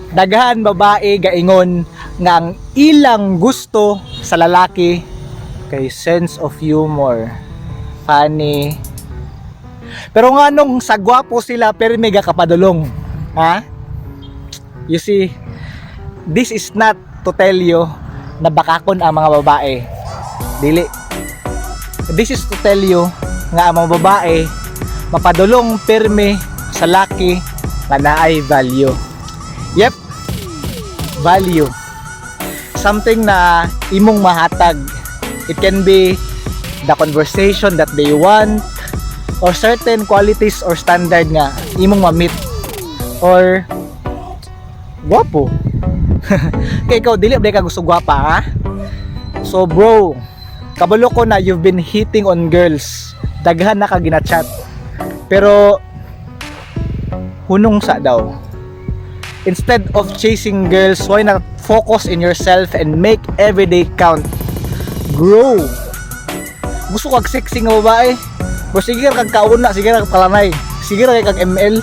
Daghan babae gaingon nga ang ilang gusto sa lalaki kay sense of humor, funny. Pero nga nung sa gwapo sila pero mega kapadulong. Ha? You see, this is not to tell you na bakakon ang mga babae. Dili. This is to tell you nga ang mga babae mapadulong perme sa laki nga naay value. Yep. Value. Something na imong mahatag. It can be the conversation that they want or certain qualities or standard nga imong ma-meet or gwapo. Kaya ikaw dili ba ka gusto gwapa, ha? So bro, kabalo ko na you've been hitting on girls. Daghan na ka ginachat. Pero hunong sa daw. Instead of chasing girls, why not focus in yourself and make everyday count? Grow. Gusto kag sexy nga babae? Bro, sige kag kauna, sige kag palanay, sige kag ML.